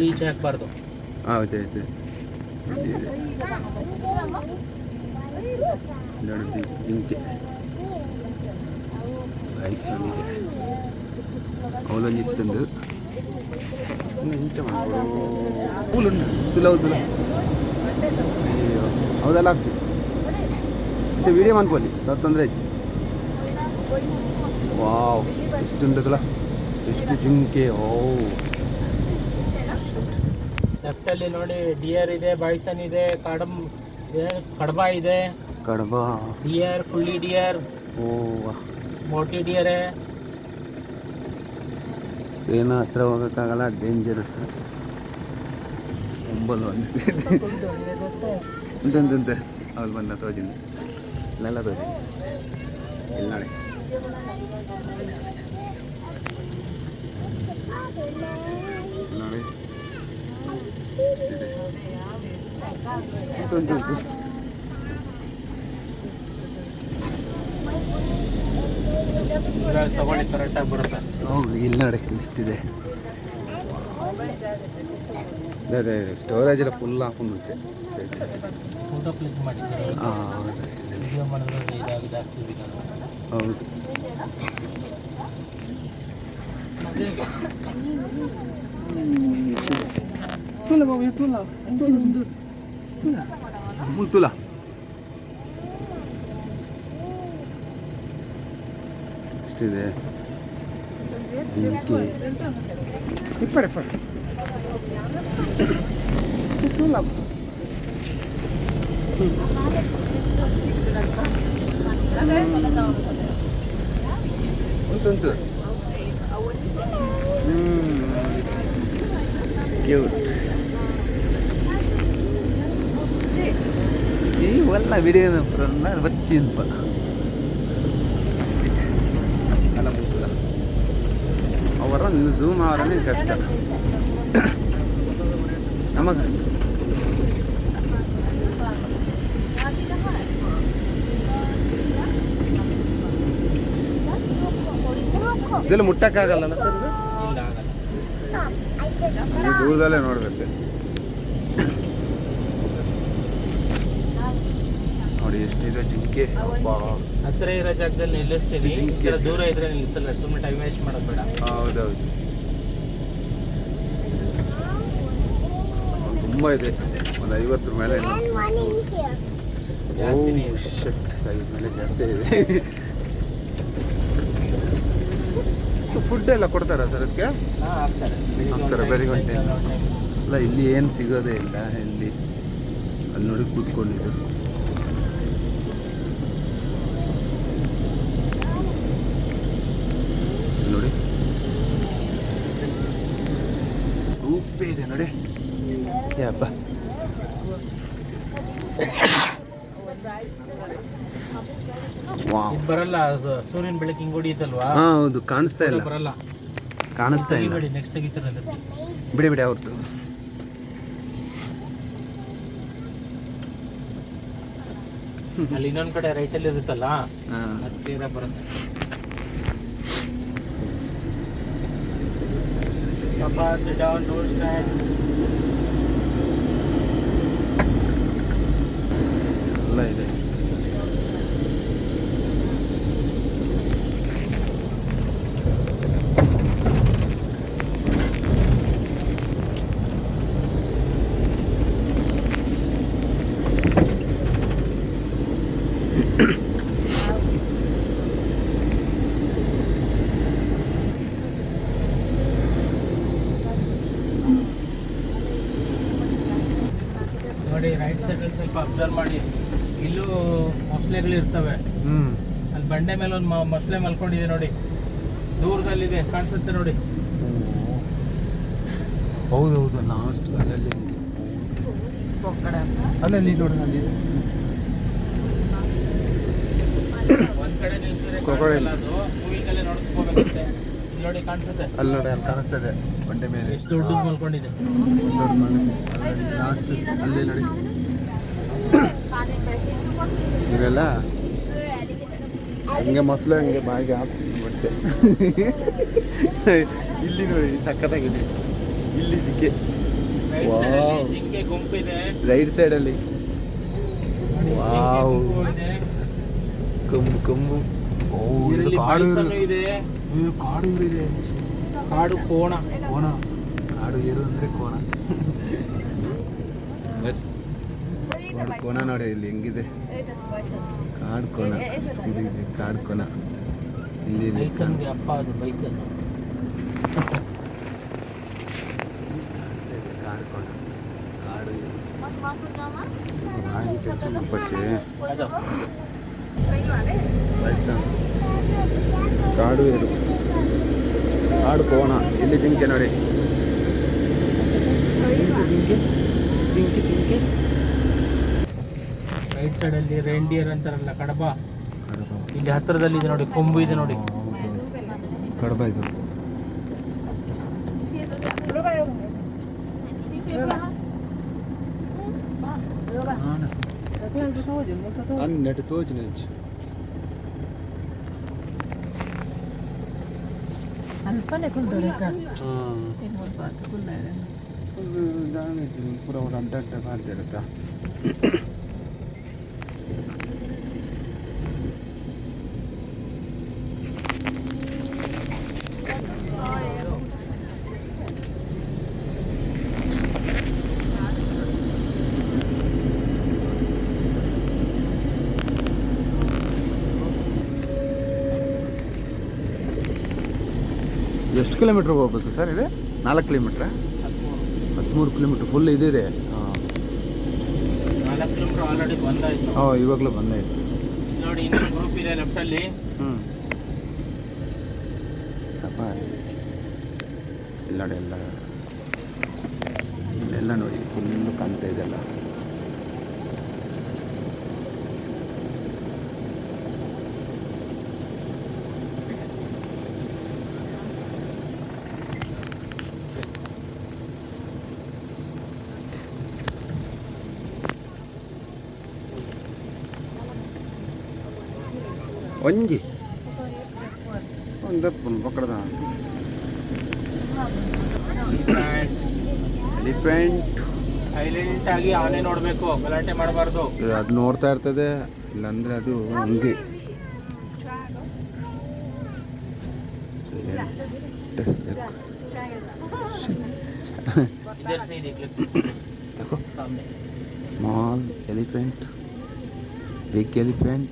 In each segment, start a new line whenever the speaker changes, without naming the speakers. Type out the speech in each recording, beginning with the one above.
ಈಚೆ ಹಾಕ್ಬಾರ್ದು.
ಹೌದು ಆಯ್ತು. ನೋಡಿ ಜಿಂಕೆ ಬೈಸೊಂದಿಗೆ ಅವಲೊಂದಿತ್ತಂದು ಎಂತ ಮಾಡ್ಬೋದು ಪೂಲುಂಡು ತುಲ ತುಲ ಅಯ್ಯೋ ಹೌದೆಲ್ಲ ಆಗ್ತದೆ ಮತ್ತೆ ವೀಡಿಯೋ ಮಾಡ್ಕೊಳ್ಳಿ ತೊಂದರೆ ಆಯ್ತು. ವಾವ್ ಎಷ್ಟುಂಟು ತುಲ ಎಷ್ಟು ಜಿಂಕೆ. ಓ
ಲೆಫ್ಟಲ್ಲಿ ನೋಡಿ ಡಿಯರ್ ಇದೆ, ಬೈಸನ್ ಇದೆ, ಕಡಬ ಇದೆ,
ಕಡಬ
ಡಿಯರ್, ಕುಳ್ಳಿ ಡಿಯರ್,
ಓ
ಮೋಟಿ ಡಿಯರ್.
ಏನೋ ಹತ್ರ ಹೋಗೋಕ್ಕಾಗಲ್ಲ, ಡೇಂಜರಸ್. ಒಂಬಲ್ ಬಂದಂತೆ ಅವ್ರು ಬಂದ ತೋಜಿಂದ ಇಲ್ಲೆಲ್ಲ ತೋಜಿ ಇಲ್ಲಿ ನಾಳೆ ನೋಡಿ ಎಷ್ಟಿದೆ ಉಂಟು.
ತಗೊಳ್ಳಿ ಕರೆಕ್ಟಾಗಿ ಬರುತ್ತೆ.
ಹೌದು ಇಲ್ಲಿ ನೋಡಿ ಇಷ್ಟಿದೆ. ಅದೇ ಸ್ಟೋರೇಜ್ ಎಲ್ಲ ಫುಲ್ ಹಾಕೊಂಡ್ಬಿಟ್ಟೆ.
ಫೋಟೋ ಕ್ಲಿಕ್ ಮಾಡಿದ್ದಾರೆ.
ಹೌದು
ವಿಡಿಯೋ ಮಾಡಿದ್ರೆ ಇದಾಗಿ ಜಾಸ್ತಿ ಬೇಕಾಗುತ್ತೆ.
ಹೌದು ತುಲ ಎಷ್ಟಿದೆ ಜಿಂಕೆ ಇಪ್ಪಡೆ ತುಲ ಉಂಟುಂಟು ಕ್ಯೂಟ್. ಈ ಒಲ್ಲ ವಿಡಿಯೋ ಬಚ್ಚಿ ಅಂತ ಅಲ್ಲ ಮುಗಿಲ್ಲ ಅವರ ಝೂಮ್ ಅವರನ್ನೇ ಕಷ್ಟ ನಮಗೆ. ಇದೆಲ್ಲ ಮುಟ್ಟಕ್ಕಾಗಲ್ಲ ಸರ್, ಇದು ದೂರದಲ್ಲೇ ನೋಡ್ಬೇಕು. ನೋಡಿ ಎಷ್ಟಿದೆ ಜಿಂಕೆ.
ಹತ್ತಿರ ಇರೋ ಜಾಗದಲ್ಲಿ ನಿಲ್ಲಿಸ್ತೀನಿ, ದೂರ ಇದ್ರೆ ನಿಲ್ಲಿಸಲ್ಲ. ಸುಮ್ಮನೆ ಟೈಮ್ ವೇಸ್ಟ್ ಮಾಡೋದು ಬೇಡ.
ಹೌದೌದು ತುಂಬ ಇದೆ, ಒಂದು 50 ಮೇಲೆ. ಶಟ್ 5 ಮೇಲೆ ಜಾಸ್ತಿ ಇದೆ. ಫುಡ್ ಎಲ್ಲ ಕೊಡ್ತಾರಾ ಸರ್ ಅದಕ್ಕೆ? ಹಾಕ್ತಾರೆ ಬೆಳಿಗ್ಗೆ ಒಂದು ಟೈಮ್. ಅಲ್ಲ ಇಲ್ಲಿ ಏನು ಸಿಗೋದೇ ಇಲ್ಲ. ಇಲ್ಲಿ ಅಲ್ಲಿ ನೋಡಿ ಕೂತ್ಕೊಂಡಿದ್ದು ನೋಡಿ ಉಪ್ಪೇ ಇದೆ ನೋಡಿ. ಯಪ್ಪ
ಬರಲ್ಲ, ಸೂರ್ಯನ ಬೆಳಕು ಹಿಂಗ್ ಹೊಡಿಯುತ್ತಲ್ವಾ?
ಹೌದು ಕಾಣಿಸ್ತಾ ಇಲ್ಲ,
ಬರಲ್ಲ,
ಕಾಣಿಸ್ತಾ ಇಲ್ಲ.
ನೆಕ್ಸ್ಟ್ ತೆಗಿತಾರೆ.
ಬಿಡಿ ಬಿಡಿ ಅವ್ರದ್ದು.
ಅಲ್ಲಿ ಇನ್ನೊಂದ್ ಕಡೆ ರೈಟಲ್ಲಿ ಇರುತ್ತಲ್ಲ, ಹತ್ತಿರ ಬರುತ್ತೆ. Papa, sit down, don't stand.
ಎಲ್ಲ ಇದೆ.
ನೋಡಿ ರೈಟ್ ಸೈಡ್ ಸ್ವಲ್ಪ ಅಬ್ಸರ್ವ್ ಮಾಡಿ, ಇಲ್ಲೂ ಮೊಸಳೆಗಳು ಇರ್ತವೆ. ಅಲ್ಲಿ ಬಂಡೆ ಮೇಲೆ ಒಂದು ಮೊಸಳೆ ಮಲ್ಕೊಂಡಿದೆ ನೋಡಿ, ದೂರದಲ್ಲಿದೆ, ಕಾಣಿಸುತ್ತೆ ನೋಡಿ.
ಹೌದೌದು ಲಾಸ್ಟ್ ಅಲ್ಲಲ್ಲಿ ಅಲ್ಲಲ್ಲಿ ನೋಡಿ ಅಲ್ಲಿ
ಒಂದ್ ಕಡೆ ನಿಲ್ಸಿದ್ರೆ ಅದು ಹೂವಿನಲ್ಲೇ ನೋಡ್ಕೋಬೇಕಂತೆ. ಇಲ್ಲಿ ನೋಡಿ ಕಾಣಿಸುತ್ತೆ,
ಅಲ್ಲಿ ನೋಡಿ ಅಲ್ಲಿ ಕಾಣಿಸ್ತದೆ ಬಂಡೆ ಮೇಲೆ
ಎಷ್ಟು ದೊಡ್ಡ ಮಲ್ಕೊಂಡಿದೆ.
ದೊಡ್ಡ ಮನೆ ಲಾಸ್ಟ್ ಅಲ್ಲಿ ನೋಡಿ ಇವೆಲ್ಲ ಹಂಗೆ ಮೊಸಳೆ ಹಂಗೆ ಬಾಯಿಗೆ ಹಾಕಿ ಬಟ್ಟೆ. ಇಲ್ಲಿ ನೋಡಿ ಸಖತ್ತಾಗಿದೆ. ಇಲ್ಲಿ ಜಿಂಕೆ
ರೈಟ್
Wow.
ಸೈಡಲ್ಲಿ ಜಿಂಕೆ ಗುಂಪಿದೆ
ರೈಟ್ ಸೈಡಲ್ಲಿ
ನೋಡಿ,
Wow.
ಜಿಂಕೆ ಗುಂಪು ಇದೆ.
ಕೊಂಬು ಕೊಂಬು ಓ ಇದು
ಇದರಲ್ಲಿ
ಕಾಡು
ಬೈಸನ್ನು ಇದೆ,
ಕಾಡು ಇದೆ
ಕಾಡು ಕೋಣ.
ಕೋಣ ಕಾಡು ಏರು ಅಂದ್ರೆ ಕೋಣ ಬಸ್ ಕಾಡು ಕೋಣ ನೋಡಿ ಇಲ್ಲಿ ಹೆಂಗಿದೆ ಕಾಡು ಕೋಣ ಇದು ಕಾಡು ಕೋಣ ಇಲ್ಲಿ ಇದೆ
ಬೈಸನ್ಗೆ ಅಪ್ಪ ಅದು ಬೈಸನ್.
ಕಾಡು ಕೋಣ ಕಾಡು
ಅದು
ಬೈಸನ್ ಕಾಡು ಏರು ಕಾಡು ಕೋಣ ಇಲ್ಲಿ ಜಿಂಕೆ ನೋಡಿ ಜಿಂಕೆ ಜಿಂಕೆ ಜಿಂಕೆ
ರೈಟ್ ಸೈಡಲ್ಲಿ ರೆಂಡಿಯರ್ ಅಂತಾರಲ್ಲ, ಕಡಬ. ಇಲ್ಲಿ ಹತ್ತಿರದಲ್ಲಿ ಇದೆ ನೋಡಿ, ಕೊಂಬು ಇದೆ ನೋಡಿ.
ಕಡಬ ಇದು ನೆಟ್ ತೋಜ್ ನೆಂಚ್
ಅಲ್ಪನೇ ಕೊಂಡೋರೇಕ
ಪೂರ ಒಂದು ಅಡ್ಡ ಅಡ್ಡ ಮಾಡ್ತಿರುತ್ತಾ ಎಷ್ಟು ಕಿಲೋಮೀಟ್ರ್ ಹೋಗ್ಬೇಕು ಸರ್ ಇದೆ 4 ಕಿಲೋಮೀಟ್ರಾ 13 ಕಿಲೋಮೀಟ್ರ್ ಫುಲ್ ಇದಿದೆ
4 ಕಿಲೋಮೀಟರ್ ಆಲ್ರೆಡಿ ಬಂದಾಯ್ತು.
ಇವಾಗಲೂ ಬಂದಾಯ್ತು
ನೋಡಿ, ಇನ್ನೊಂದು ಗ್ರೂಪ್ ಇದೆ ಲೆಫ್ಟಲ್ಲಿ.
ಸಫಾರಿ ಎಲ್ಲ ನೋಡಿ ಎಲ್ಲ ಇಲ್ಲೆಲ್ಲ ನೋಡಿ ಫುಲ್ಲು ಕಾಣ್ತಾ ಇದೆಲ್ಲ ಒಂಜಿ ಒಂದಪ್ಪ ಪಕ್ಕದ ಎಲಿಫೆಂಟ್
ಸೈಲೆಂಟ್ ಆಗಿ ಆನೆ ನೋಡಬೇಕು, ಗಲಾಟೆ ಮಾಡಬಾರ್ದು.
ಅದು ನೋಡ್ತಾ ಇರ್ತದೆ, ಇಲ್ಲಾಂದ್ರೆ ಅದು ಹಂಗೆ
इधर से ही देख ले,
देखो
सामने
स्मॉल एलिफेंट बिग एलिफेंट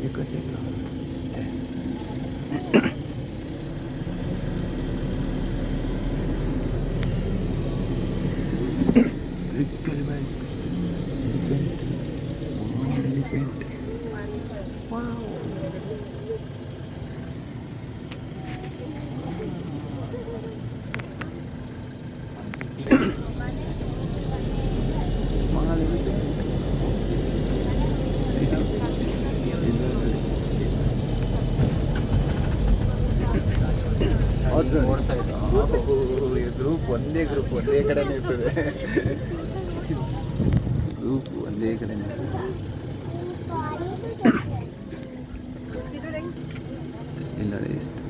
देखो देखो big elephant small elephant small elephant
ಓಡ್ತಾ ಇದೆ.
ಗ್ರೂಪ್ ಒಂದೇ ಕಡೆನೇ ಇರ್ತದೆ ಗ್ರೂಪ್ ಒಂದೇ ಕಡೆನೇ ಇರ್ತದೆ ಇಲ್ಲ ಎಷ್ಟು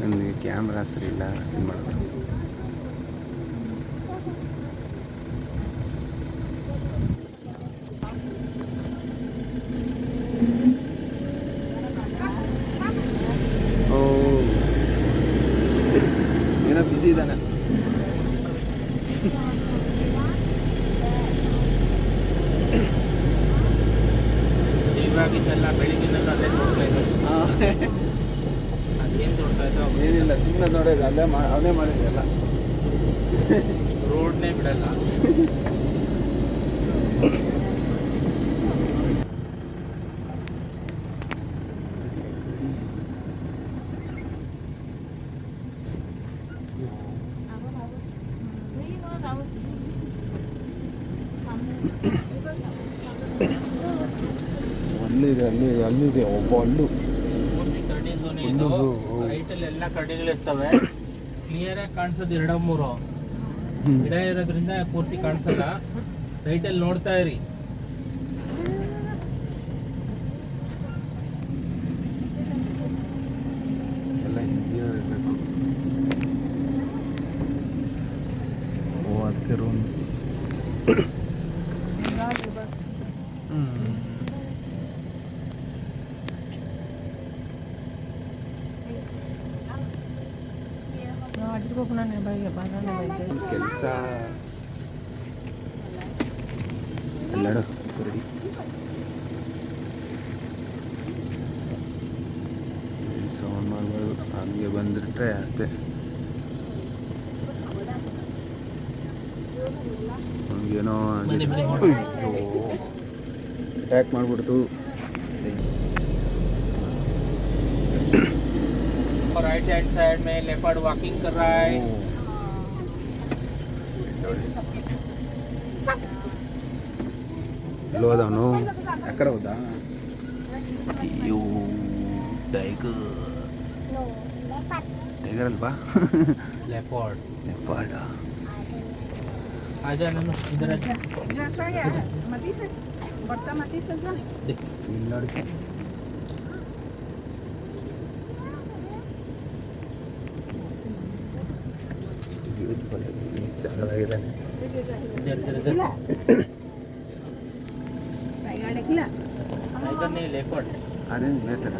ನನಗೆ ಕ್ಯಾಮ್ರಾ ಸರಿ ಇಲ್ಲ ಏನು ಮಾಡೋದು ಏನೋ ಬಿಸಿ ಇದ್ದಾನೆ
ಇವಾಗಿದ್ದೆಲ್ಲ ಬೆಳಿಗ್ಗೆನೆಲ್ಲ ಅಲ್ಲೇ ನೋಡ್ತಾ ಇದ್ದಾರೆ. ಅದೇನು ನೋಡ್ತಾ ಇದ್ರು,
ಏನಿಲ್ಲ ಸುಮ್ಮನೆ ನೋಡೋದು ಅಲ್ಲೇ ಅವನೇ ಮಾಡಿದ್ರಲ್ಲ
ರೋಡ್ನೇ ಬಿಡಲ್ಲ.
ಅಲ್ಲಿದೆ ಅಲ್ಲಿದೆ ಒಬ್ಬ ಅಲ್ಲು
ಪೂರ್ತಿ ಕರಡಿ ಝೋನ್ ಇದು. ರೈಟಲ್ಲಿ ಎಲ್ಲ ಕರಡಿಗಳಿರ್ತವೆ, ಕ್ಲಿಯರ್ ಆಗಿ ಕಾಣಿಸೋದು 2-3 ಗಿಡ ಇರೋದ್ರಿಂದ ಪೂರ್ತಿ ಕಾಣಿಸಲ್ಲ. ರೈಟಲ್ಲಿ ನೋಡ್ತಾ ಇರಿ.
ಎಲ್ಲ ಹಿಂದಿಯವ್ರು ಇರಬೇಕು
ಅಡ್ಗೋಗ್ನೇ ಬೈಗೆ ಬಾಗಾನೆ ಬೈಗೆ
ಕೆಲಸ ಎಲ್ಲಾಡು ರೆಡಿ ಸೌಂಡ್ ಮಾಡ್ಬೋದು ಹಂಗೆ ಬಂದಿಟ್ರೆ ಅಷ್ಟೇ ಅವ್ನಿಗೇನೋ ಅಟ್ಯಾಕ್ ಮಾಡಿಬಿಡ್ತು
और राइट हैंड साइड में लेपर्ड वॉकिंग कर रहा है
ಎಲ್ಲೋ ಹೋದವನು ಯಾಕಡೆ ಹೋದ ಅಯ್ಯೋ ಟೈಗರ್ ಟೈಗರ್ ಅಲ್ವಾ
लेपर्ड
ಲೆಪರ್ಡ್
आजा नन्नू इधर आजा देख
ಇಲ್ಲಿ ನೋಡಿ ಬ್ಯೂಟಿಫುಲ್ ಆಗಿ ಸಾಕಾಗಿದ್ದಾನೆ
इधर इधर इधर टाइगर नहीं लेपर्ड
ಅದೇ ಬೇಟರ್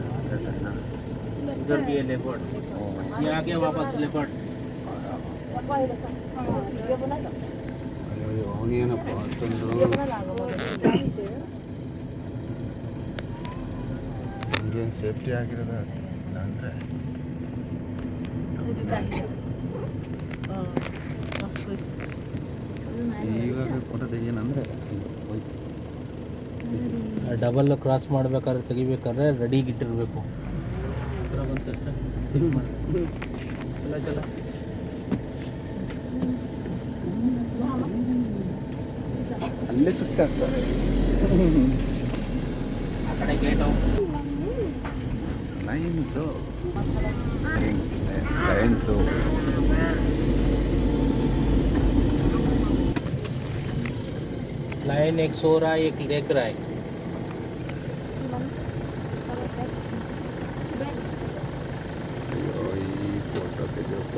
इधर भी है लेपर्ड ये आ गया वापस लेपर्ड
ಅಯ್ಯೋ ಅವನೇನಪ್ಪ ಅಷ್ಟೊಂದು ಹಂಗೇನು ಸೇಫ್ಟಿ ಆಗಿರೋದು ಅಂದರೆ ಇವಾಗ ಫೋಟೋ ತೆಗೀನಂದರೆ ಹೋಯ್ತು
ಡಬಲ್ ಕ್ರಾಸ್ ಮಾಡ್ಬೇಕಾದ್ರೆ ತೆಗಿಬೇಕಾದ್ರೆ ರೆಡಿಗೆ ಇಟ್ಟಿರಬೇಕು ಬಂದ ತಕ್ಷಣ ಕ್ಲಿಕ್ ಮಾಡಿ ಚಲ ಚಲ
ಅಲ್ಲೇ ಸುತ್ತಾಕ್ತಾರೆ
ಆ ಕಡೆ ಗೇಟು
ಲೈನ್ಸು ಲೈನ್ಸು
लाइन एक सो रहा है एक देख रहा है
ಅಯ್ಯೋ ಈ ಫೋಟೋ ತೆಗಿಯಪ್ಪ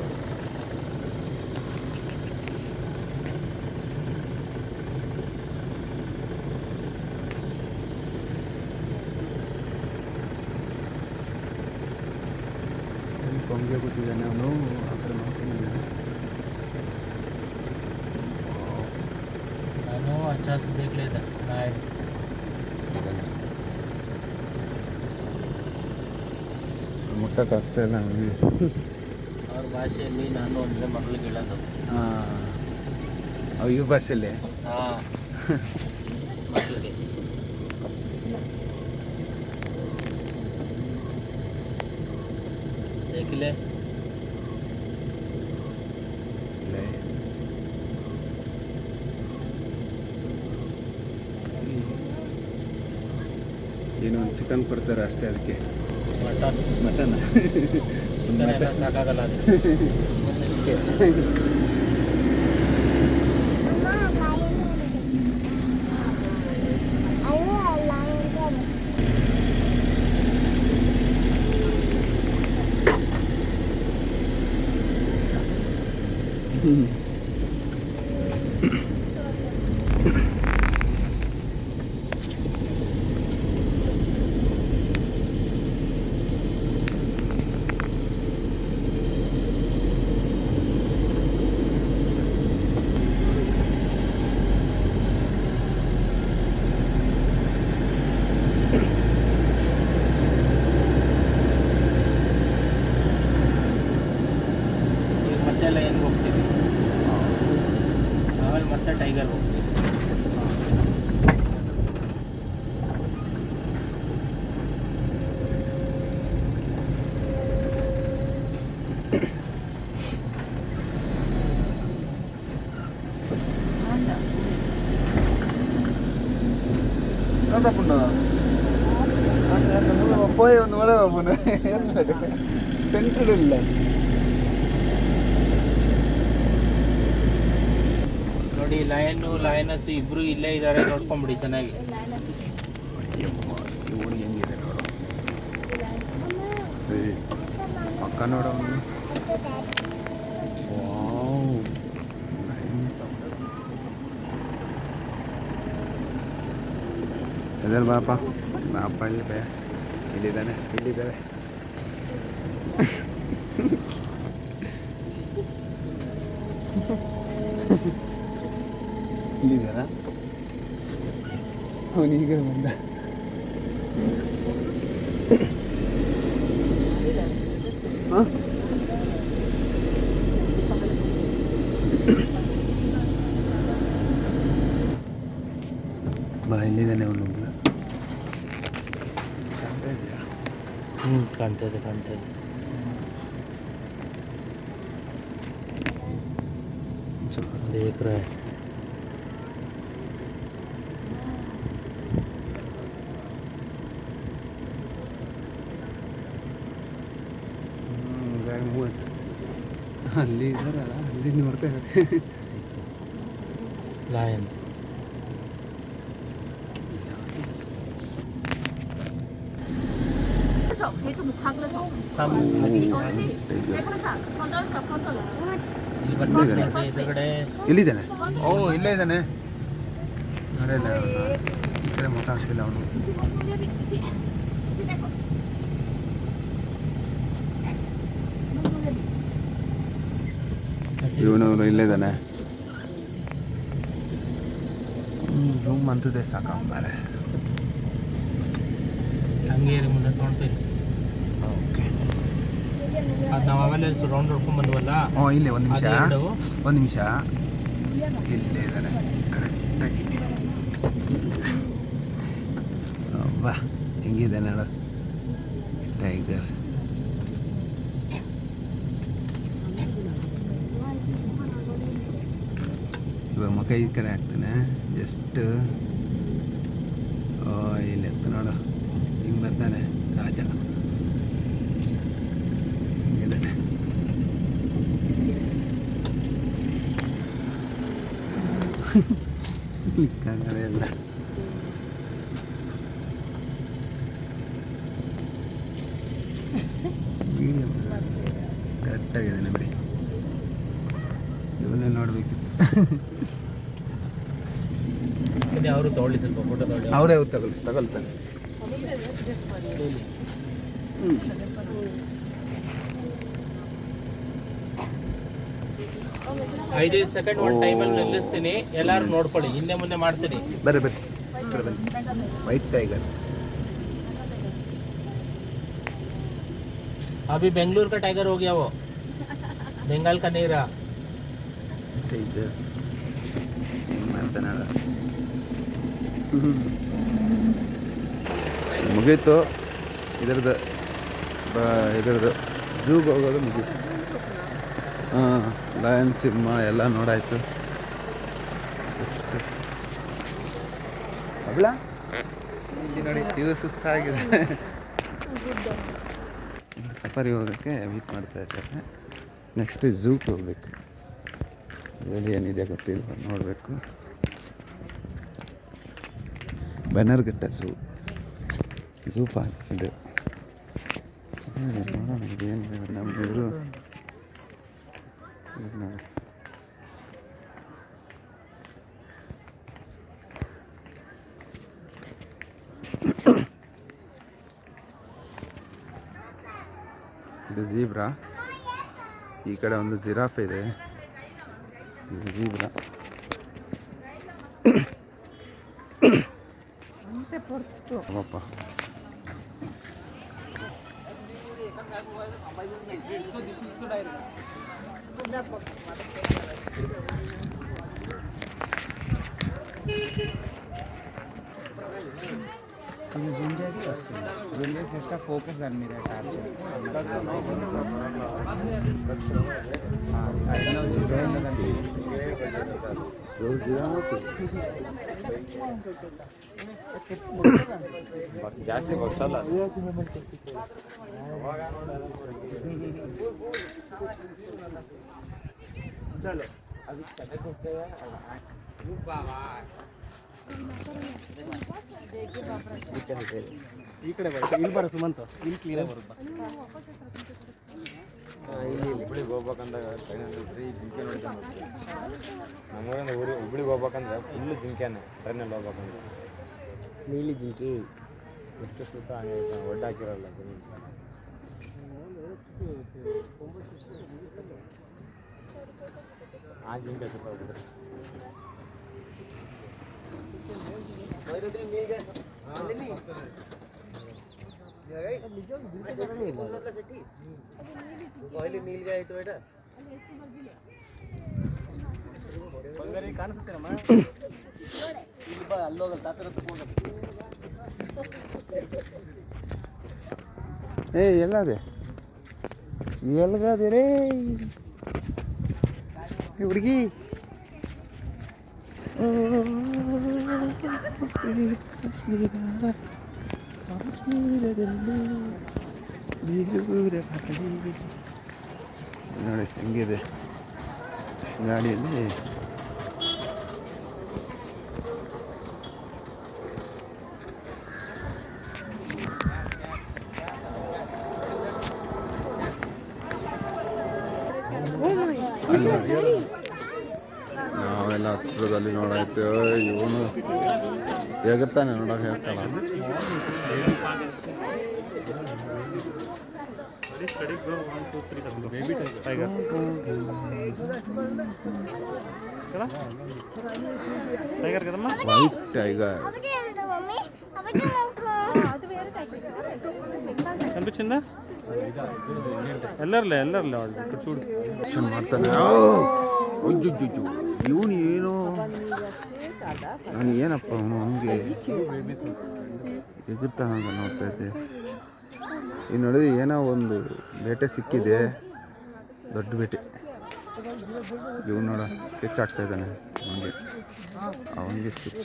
ಕೊಂಗೆ ಕೂತಿದ್ದಾನೆ ಅವನು ಆ ಕಡೆ ಮಾಡ್ಕೊಂಡಿದ್ದಾನೆ
ನಾನು अच्छा से देख लेता लाइन
ಮುಟ್ಟಕ್ಕಾಗ್ತಾ ಇಲ್ಲ ನನಗೆ
ಅವ್ರ ಭಾಷೆಯಲ್ಲಿ ನಾನು ಅಂದರೆ ಮಗಳಿಗೆ ಹೇಳೋದು
ಹಾಂ ಅವು ಇವ್ರ ಭಾಷೆಯಲ್ಲಿ
ಹಾಂ ಮಕ್ಕಳಿಗೆ ದೇಖಿಲೆ
ಏನೋ ಒಂದು ಚಿಕನ್ ಕೊಡ್ತಾರೆ ಅಷ್ಟೇ ಅದಕ್ಕೆ
ಮಟನ್
ಮಟನ್
ಚಿಕನ್ ಎಲ್ಲ ಸಾಕಾಗಲ್ಲ ಅದು ಮತ್ತೆ ಲೈನ್ಗೆ ಹೋಗ್ತೀವಿ ಆಮೇಲೆ ಮತ್ತೆ ಟೈಗರ್ ಹೋಗ್ತೀವಿ
പോയ ഒന്ന് ഇവിടെ പോണേ സെൻറ്റഡ് ഇല്ല
ನೋಡಿ ಲಯನ್ನು ಲಯನಸ್ ಇಬ್ರು ಇಲ್ಲೇ ಇದ್ದಾರೆ ನೋಡ್ಕೊಂಬಿಡಿ ಚೆನ್ನಾಗಿ
ಇವನು ಹೆಂಗಿದೆ ನೋಡು ಪಕ್ಕ ನೋಡ ಎಲ್ಲಿ ಬಾಪ ಬಾಪ ಇಲ್ಲಿ ಬೇ ಇಲ್ಲಿದ್ದಾನೆ ಇಲ್ಲಿದ್ದಾರ ಅವನೀಗ ಬಂದ. ಹಾಂ ಬಾ, ಇಲ್ಲಿದ್ದಾನೆ ಅವನೊಬ್ಬ. ಕಾಣ್ತಾ ಇದೆಯಾ?
ಕಾಣ್ತದೆ.
ಸ್ವಲ್ಪ
ದೇख रहा है.
ಮೂವತ್ತು ಅಲ್ಲಿ ಇದ್ದಾರಲ್ಲ, ಅಲ್ಲಿ ನೋಡ್ತಾ ಇದ್ದಾರೆ.
लायन.
ಎಲ್ಲಿದ್ದಾನೆ? ಓ, ಇಲ್ಲೇ ಇದ್ದಾನೆ. ನೋಡಿಲ್ಲ, ಈ ಕಡೆ ಮುಖ ಹಾಕಿಲ್ಲ ಅವನು. ಇವನು ಇಲ್ಲೇ ಇದ್ದಾನೆ. ಝೂಮ್ ಅಂತಿದೆ ಸಾಕು ಮಾರೆ.
ಹಂಗೆ ಮುಂದೆ ತೊಗೊಂಡ್ತೀವಿ.
ಓಕೆ,
ಅದು ನಾವು ಆಮೇಲೆ ರೌಂಡ್ ಹೊಡ್ಕೊಂಡು ಬಂದ್ವಲ್ಲ.
ಹ್ಞೂ, ಇಲ್ಲೇ ಒಂದು ನಿಮಿಷ.
ಅದೆರಡು.
ಒಂದು ನಿಮಿಷ, ಇಲ್ಲೇ ಇದ್ದಾನೆ ಕರೆಕ್ಟಾಗಿ. ಬಾ, ಹೆಂಗಿದೆ ನೋಡು ಟೈಗರ್. ಇವಾಗ ಮುಖ ಈ ಕಡೆ ಹಾಕ್ತಾನೆ ಜಸ್ಟ್. ಇಲ್ಲಿ ಎತ್ತ ನೋಡು, ಹಿಂಗೆ ಬರ್ತಾನೆ ರಾಜ. ಹಿಂಗಿದ್ದಾನೆ. ಕ್ಲಿಕ್ಕಾಗದೆ ಎಲ್ಲ. ವೀಡಿಯೋ ಕರೆಕ್ಟಾಗಿದ್ದಾನೆ ಬಿಡಿ. ಇವನ್ನೇ ನೋಡಬೇಕಿತ್ತು.
ಅವರು ತಗೊಳ್ಳಿ, ಸ್ವಲ್ಪ ಫೋಟೋ ತಗೊಳ್ಳಿ.
ಅವ್ರು ತಗೊಳ್ತಾನೆ.
5 ಸೆಕೆಂಡ್ ಒಂದು ಟೈಮಲ್ಲಿ ನಿಲ್ಲಿಸ್ತೀನಿ. ಎಲ್ಲರೂ ನೋಡ್ಕೊಳ್ಳಿ, ಹಿಂದೆ ಮುಂದೆ ಮಾಡ್ತೀನಿ.
ಬರ್ರಿ ವೈಟ್ ಟೈಗರ್.
अभी बेंगलुरु का टाइगर हो गया, वो बंगाल का नहीं रहा.
ಟೈಗರ್ ಮಾಡ್ತಾನೆ. ಮುಗೀತು ಇದರದ್ದು ಝೂಗೆ ಹೋಗೋದು ಮುಗೀತು. ಹಾಂ, ಲಯನ್, ಸಿಂಹ ಎಲ್ಲ ನೋಡಾಯ್ತು. ಅಷ್ಟು ಅವಳ ಇಲ್ಲಿ ನೋಡಿ, ಇವು ಸುಸ್ತಾಗಿದೆ. ಸಫಾರಿ ಹೋಗೋಕ್ಕೆ ವೇಟ್ ಮಾಡ್ತಾ ಇದ್ದಾರೆ. ನೆಕ್ಸ್ಟ್ ಝೂಗೆ ಹೋಗ್ಬೇಕು. ಹೇಳಿ ಏನಿದೆ ಗೊತ್ತಿಲ್ಲ, ನೋಡಬೇಕು. ಬನ್ನರ್ಘಟ್ಟ ಝೂ ಪಾರ್ಕ್ ಇದು. ಚೆನ್ನಾಗಿದೆ, ನೋಡೋಣ ಇದೇನಿದೆ. ನಮ್ಮಿವರು ನೋಡಿ, ಇದು ಝೀಬ್ರಾ. ಈ ಕಡೆ ಒಂದು ಜಿರಾಫ್ ಇದೆ. ಇದು ಝೀಬ್ರಾ. ಅಪ್ಪ,
జస్ట్ ఫోకస్ దాని మీద ట్యాప్ చేస్తే
ಜಾಸ್ತಿ ಗೊತ್ತಲ್ಲ.
అది చెడ్డకు వచ్చాయా ಈ ಕಡೆ ಬರುತ್ತೆ. ಇಲ್ಲಿ ಬರೋ ಸುಮಂತ್, ಇಲ್ಲಿ ಕ್ಲೀನಾಗಿ ಬರುತ್ತೆ.
ಹುಬ್ಳಿಗೆ ಹೋಗ್ಬೇಕಂದಾಗ ಜಿಂಕೆ ನೋಡ್ಕೊಂಡು ನಮ್ಮೂರಿಂದ ಹುಬ್ಳಿಗೆ ಹೋಗ್ಬೇಕಂದ್ರೆ ಫುಲ್ಲು ಜಿಂಕೆನೆ ಟ್ರೈನಲ್ಲಿ ಹೋಗ್ಬೇಕಂದ್ರೆ.
ನೀಲಿ ಜಿಂಕಿ
ಎಷ್ಟು ಸುತ್ತ ಹಂಗೆ ಒಡ್ಡಾಕಿರಲ್ಲ. ಆ ಜಿಂಕೆ ಸುತ್ತ ಹೋಗ್ಬಿಟ್ರೆ
ಕಾಣಿಸುತ್ತೇನಮ್ಮ ಅಲ್ಲೋಗಲ್ಲ ತಾತರ ಹೋಗಲ್ಲ.
ಏ ಎಲ್ಲದೆ ಎಲ್ಗದೆ ರೇ ಹುಡುಗಿ ನೋಡಿ ಹೆಂಗಿದೆ ಗಾಡಿಯಲ್ಲಿ. ನಾವೆಲ್ಲ ಹತ್ರದಲ್ಲಿ ನೋಡಾಯ್ತು. ಇವನು ಹೇಗಿರ್ತಾನೆ ನೋಡೋಕೆ ಹೇಳ್ತಾನ. ವೈಟ್ ಟೈಗರ್
కనిపించిందా ಎಲ್ಲರಲ್ಲ చూడు
ಮಾಡ್ತಾನೆ. ಅಯ್ಯೋ ಇವನು ಏನೋ ನಾನು ಏನಪ್ಪ ಅವನು ಹಂಗೆ ಎಗುರ್ತಾನಂತ ನೋಡ್ತಾ ಇದ್ದೆ. ಈ ನೋಡಿ ಏನೋ ಒಂದು ಬೇಟೆ ಸಿಕ್ಕಿದೆ, ದೊಡ್ಡ ಬೇಟೆ. ಇವನು ನೋಡ ಸ್ಕೆಚ್ ಆಗ್ತಾ ಇದ್ದಾನೆ ಅವನಿಗೆ ಸ್ಕೆಚ್.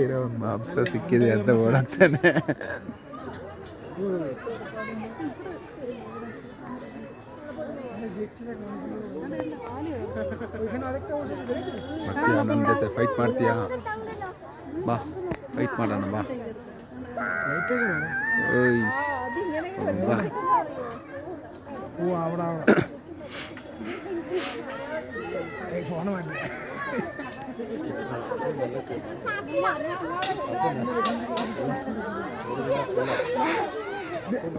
ಏನೋ ಒಂದು ಮಾಂಸ ಸಿಕ್ಕಿದೆ ಅಂತ ಓಡಾಡ್ತಾನೆ. ನನ್ನ ಜೊತೆ ಫೈಟ್ ಮಾಡ್ತೀಯಾ? ಬಾ ಫೈಟ್ ಮಾಡೋಣ ಬಾ. ಓಯ್ ಬಾ.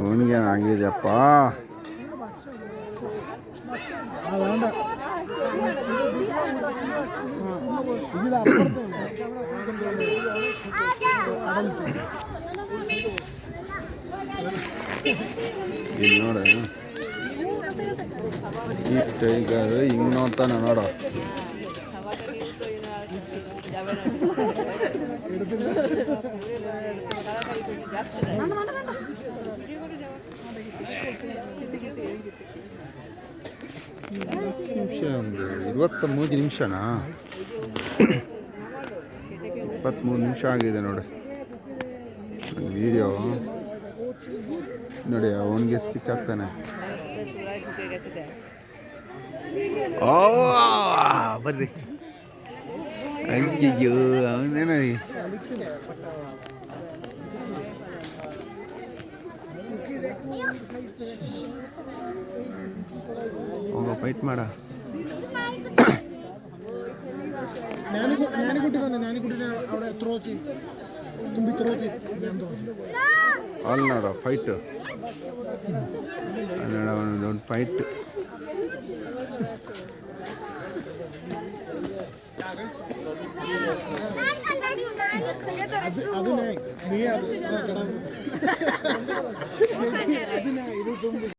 ಅವನಿಗೆ ಆಗಿದೆಯಪ್ಪ. ಇಲ್ಲಿ ನೋಡ ಈ ಟೈಗರ್ ಹಿಂಗ್ ನೋಡ್ತಾನೆ ನೋಡು. ನಿಮಿಷ ಒಂದು 23 ನಿಮಿಷನಾ? 23 ನಿಮಿಷ ಆಗಿದೆ ನೋಡಿ ವಿಡಿಯೋ. ನೋಡಿ ಅವನಿಗೆ ಸ್ಕಿಚ್ ಆಗ್ತಾನೆ. ಓ ಬರ್ರಿ. ಅಯ್ಯಯ್ಯೋ ಅವನೇನ ಹೋಗ ಫೈಟ್ ಮಾಡ. ಅಲ್ಲಿ ನೋಡ ಫೈಟ್ ನೋಡ ಒಂದು ಫೈಟ್.